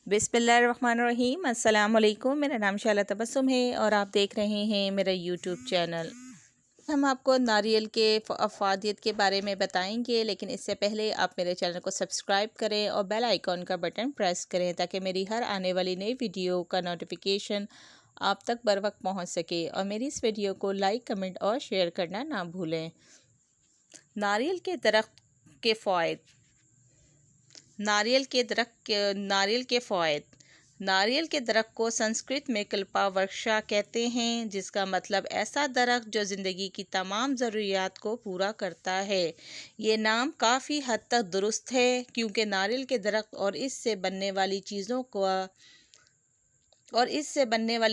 बिस्मिल्लाहिर्रहमानिर्रहीम। अस्सलाम वालेकुम। मेरा नाम शाला तबस्सुम है और आप देख रहे हैं मेरा यूट्यूब चैनल। हम आपको नारियल के अफादियत के बारे में बताएंगे, लेकिन इससे पहले आप मेरे चैनल को सब्सक्राइब करें और बेल आइकॉन का बटन प्रेस करें ताकि मेरी हर आने वाली नई वीडियो का नोटिफिकेशन आप तक बर वक्त पहुँच सके। और मेरी इस वीडियो को लाइक, कमेंट और शेयर करना ना भूलें। नारियल के दरख्त के फ़वाइद। नारियल के फ़वाइद। नारियल के दरख्त को संस्कृत में कल्पा वृक्षा कहते हैं, जिसका मतलब ऐसा दरख्त जो ज़िंदगी की तमाम ज़रूरियात को पूरा करता है। ये नाम काफ़ी हद तक दुरुस्त है, क्योंकि नारियल के दरख्त और इससे बनने वाली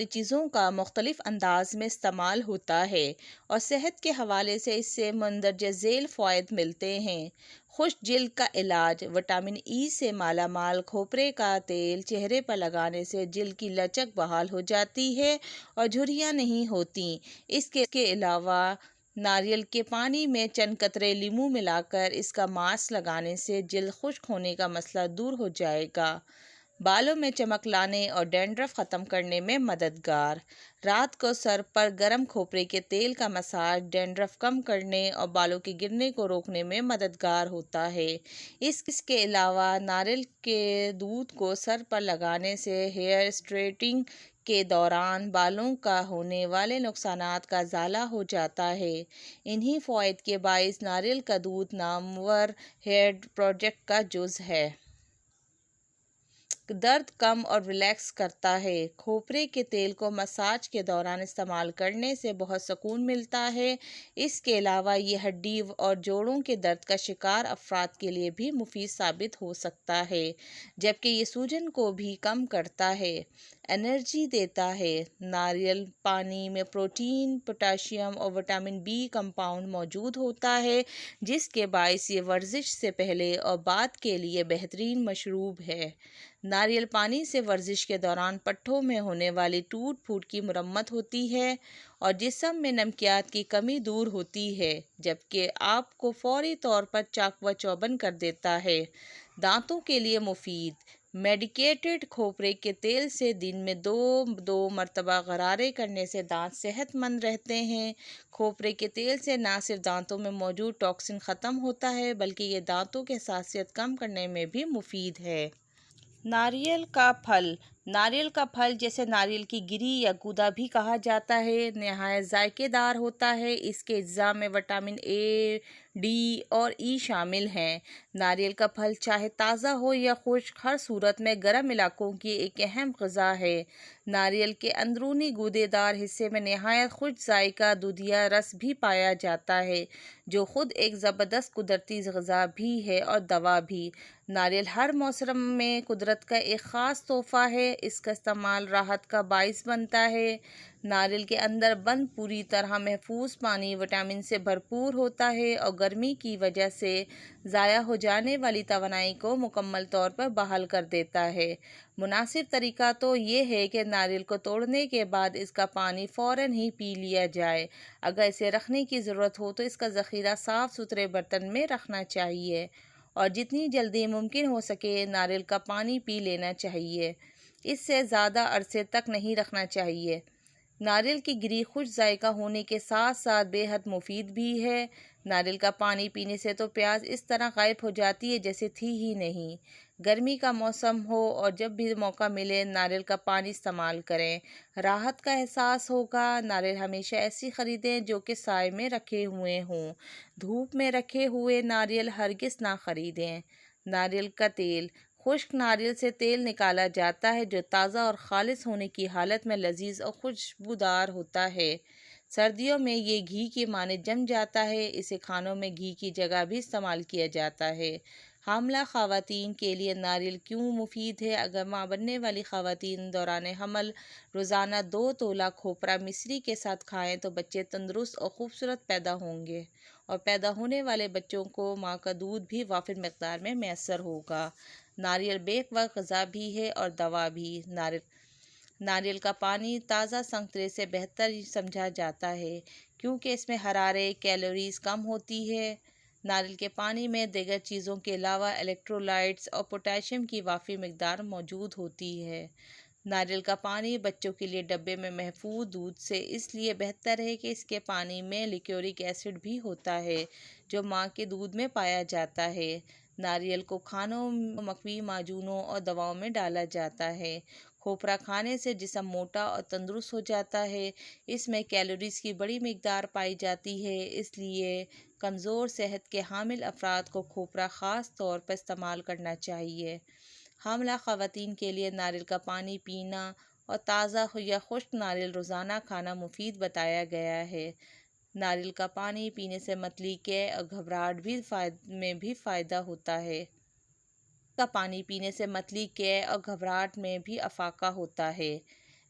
चीज़ों का मुख्तलिफ़ अंदाज में इस्तेमाल होता है और सेहत के हवाले से इससे मंदरज झेल फ़वाइद मिलते हैं। खुश्क जिल्द का इलाज। विटामिन ई से माला माल खोपरे का तेल चेहरे पर लगाने से जिल्द की लचक बहाल हो जाती है और झुर्रियाँ नहीं होती। इसके अलावा नारियल के पानी में चंद कतरे लीमू मिलाकर इसका मास्क लगाने से जिल्द खुश्क होने का मसला दूर हो जाएगा। बालों में चमक लाने और डैंड्रफ ख़त्म करने में मददगार। रात को सर पर गर्म खोपरे के तेल का मसाज डैंड्रफ कम करने और बालों के गिरने को रोकने में मददगार होता है। इसके अलावा नारियल के दूध को सर पर लगाने से हेयर स्ट्रेटिंग के दौरान बालों का होने वाले नुकसानात का ज़ाला हो जाता है। इन्हीं फ़वाइद के बाइस नारियल का दूध नामवर हेयर प्रोजेक्ट का जुज़ है। दर्द कम और रिलैक्स करता है। खोपरे के तेल को मसाज के दौरान इस्तेमाल करने से बहुत सुकून मिलता है। इसके अलावा ये हड्डी और जोड़ों के दर्द का शिकार अफराद के लिए भी मुफीद साबित हो सकता है, जबकि ये सूजन को भी कम करता है। एनर्जी देता है। नारियल पानी में प्रोटीन, पोटाशियम और विटामिन बी कंपाउंड मौजूद होता है, जिसके बायस ये वर्जिश से पहले और बाद के लिए बेहतरीन मशरूब है। नारियल पानी से वर्जिश के दौरान पट्ठों में होने वाली टूट फूट की मुरम्मत होती है और जिस्म में नमकियात की कमी दूर होती है, जबकि आपको फौरी तौर पर चाक व चौबंद कर देता है। दांतों के लिए मुफीद। मेडिकेटेड खोपरे के तेल से दिन में दो मरतबा गरारे करने से दांत सेहतमंद रहते हैं। खोपरे के तेल से न सिर्फ दांतों में मौजूद टॉक्सिन ख़त्म होता है, बल्कि ये दांतों की हसासियत कम करने में भी मुफीद है। नारियल का फल। नारियल का फल, जैसे नारियल की गिरी या गूदा भी कहा जाता है, नहायत जायकेदार होता है। इसके अज्जा में विटामिन ए, डी और ई शामिल हैं। नारियल का फल चाहे ताज़ा हो या खुश्क, हर सूरत में गर्म इलाकों की एक अहम ग़िज़ा है। नारियल के अंदरूनी गूदेदार हिस्से में नहायत खुश्क जायका दूधिया रस भी पाया जाता है, जो ख़ुद एक ज़बरदस्त कुदरती ग़िज़ा भी है और दवा भी। नारियल हर मौसम में कुदरत का एक ख़ास तोहफ़ा है। इसका इस्तेमाल राहत का बाइस बनता है। नारियल के अंदर बंद पूरी तरह महफूज पानी विटामिन से भरपूर होता है और गर्मी की वजह से ज़ाया हो जाने वाली तवानाई को मुकम्मल तौर पर बहाल कर देता है। मुनासिब तरीका तो ये है कि नारियल को तोड़ने के बाद इसका पानी फ़ौरन ही पी लिया जाए। अगर इसे रखने की ज़रूरत हो तो इसका ज़ख़ीरा साफ़ सुथरे बर्तन में रखना चाहिए और जितनी जल्दी मुमकिन हो सके नारियल का पानी पी लेना चाहिए। इससे ज़्यादा अरसे तक नहीं रखना चाहिए। नारियल की गिरी खुश जायका होने के साथ साथ बेहद मुफीद भी है। नारियल का पानी पीने से तो प्यास इस तरह गायब हो जाती है जैसे थी ही नहीं। गर्मी का मौसम हो और जब भी मौका मिले नारियल का पानी इस्तेमाल करें, राहत का एहसास होगा। नारियल हमेशा ऐसी ख़रीदें जो कि साए में रखे हुए हों। धूप में रखे हुए नारियल हरगिज़ ना ख़रीदें। नारियल का तेल। खुश्क नारियल से तेल निकाला जाता है, जो ताज़ा और ख़ालिस होने की हालत में लजीज और खुशबूदार होता है। सर्दियों में ये घी के माने जम जाता है। इसे खानों में घी की जगह भी इस्तेमाल किया जाता है। हामला ख़वातीन के लिए नारियल क्यों मुफीद है? अगर माँ बनने वाली ख़वातीन दौरान हमल रोज़ाना 2 तोला खोपरा मिश्री के साथ खाएं तो बच्चे तंदुरुस्त और ख़ूबसूरत पैदा होंगे और पैदा होने वाले बच्चों को माँ का दूध भी वाफिर मकदार में मैसर होगा। नारियल बेवक्त ग़िज़ा भी है और दवा भी। नारियल का पानी ताज़ा संतरे से बेहतर समझा जाता है, क्योंकि इसमें हरारे कैलोरीज़ कम होती है। ناریل کے پانی میں دیگر چیزوں کے علاوہ الیکٹرولائٹس اور پوٹاشیم کی وافر مقدار موجود ہوتی ہے۔ ناریل کا پانی بچوں کے لیے ڈبے میں محفوظ دودھ سے اس لیے بہتر ہے کہ اس کے پانی میں لیکیورک ایسڈ بھی ہوتا ہے جو ماں کے دودھ میں پایا جاتا ہے۔ ناریل کو کھانوں، مکئی معجونوں اور دواؤں میں ڈالا جاتا ہے۔ کھوپرا کھانے سے جسم موٹا اور تندرست ہو جاتا ہے۔ اس میں کیلوریز کی بڑی مقدار پائی جاتی ہے، اس لیے کمزور صحت کے حامل افراد کو کھوپرا خاص طور پر استعمال کرنا چاہیے۔ حاملہ خواتین کے لیے ناریل کا پانی پینا اور تازہ یا خشک ناریل روزانہ کھانا مفید بتایا گیا ہے۔ ناریل کا پانی پینے سے متلی قے اور گھبراہٹ میں بھی فائدہ ہوتا ہے۔ کا پانی پینے سے متلی قے اور گھبراہٹ میں بھی افاقہ ہوتا ہے۔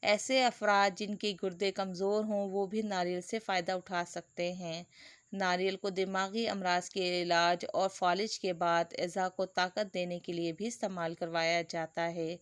ایسے افراد جن کے گردے کمزور ہوں وہ بھی ناریل سے فائدہ اٹھا سکتے ہیں۔ ناریل کو دماغی امراض کے علاج اور فالج کے بعد اعضاء کو طاقت دینے کے لیے بھی استعمال کروایا جاتا ہے۔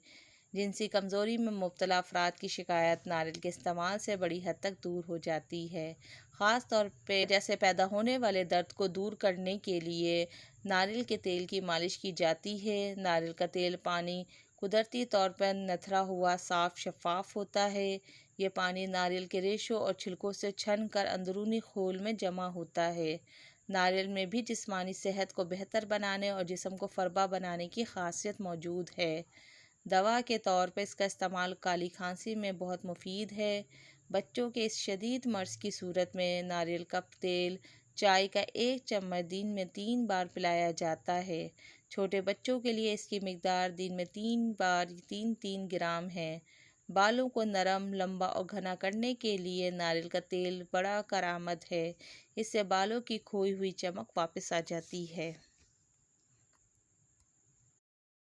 جنسی کمزوری میں مبتلا افراد کی شکایات ناریل کے استعمال سے بڑی حد تک دور ہو جاتی ہے۔ خاص طور پہ جیسے پیدا ہونے والے درد کو دور کرنے کے لیے ناریل کے تیل کی مالش کی جاتی ہے۔ ناریل کا تیل پانی قدرتی طور پر نتھرا ہوا صاف شفاف ہوتا ہے۔ یہ پانی ناریل کے ریشوں اور چھلکوں سے چھن کر اندرونی خول میں جمع ہوتا ہے۔ ناریل میں بھی جسمانی صحت کو بہتر بنانے اور جسم کو فربا بنانے کی خاصیت موجود ہے۔ دوا کے طور پر اس کا استعمال کالی کھانسی میں بہت مفید ہے۔ بچوں کے اس شدید مرض کی صورت میں ناریل کا تیل چائے کا 1 چمچ دن میں 3 بار پلایا جاتا ہے۔ چھوٹے بچوں کے لیے اس کی مقدار دن میں 3 بار 3 گرام ہے۔ بالوں کو نرم، لمبا اور گھنا کرنے کے لیے ناریل کا تیل بڑا کارآمد ہے۔ اس سے بالوں کی کھوئی ہوئی چمک واپس آ جاتی ہے۔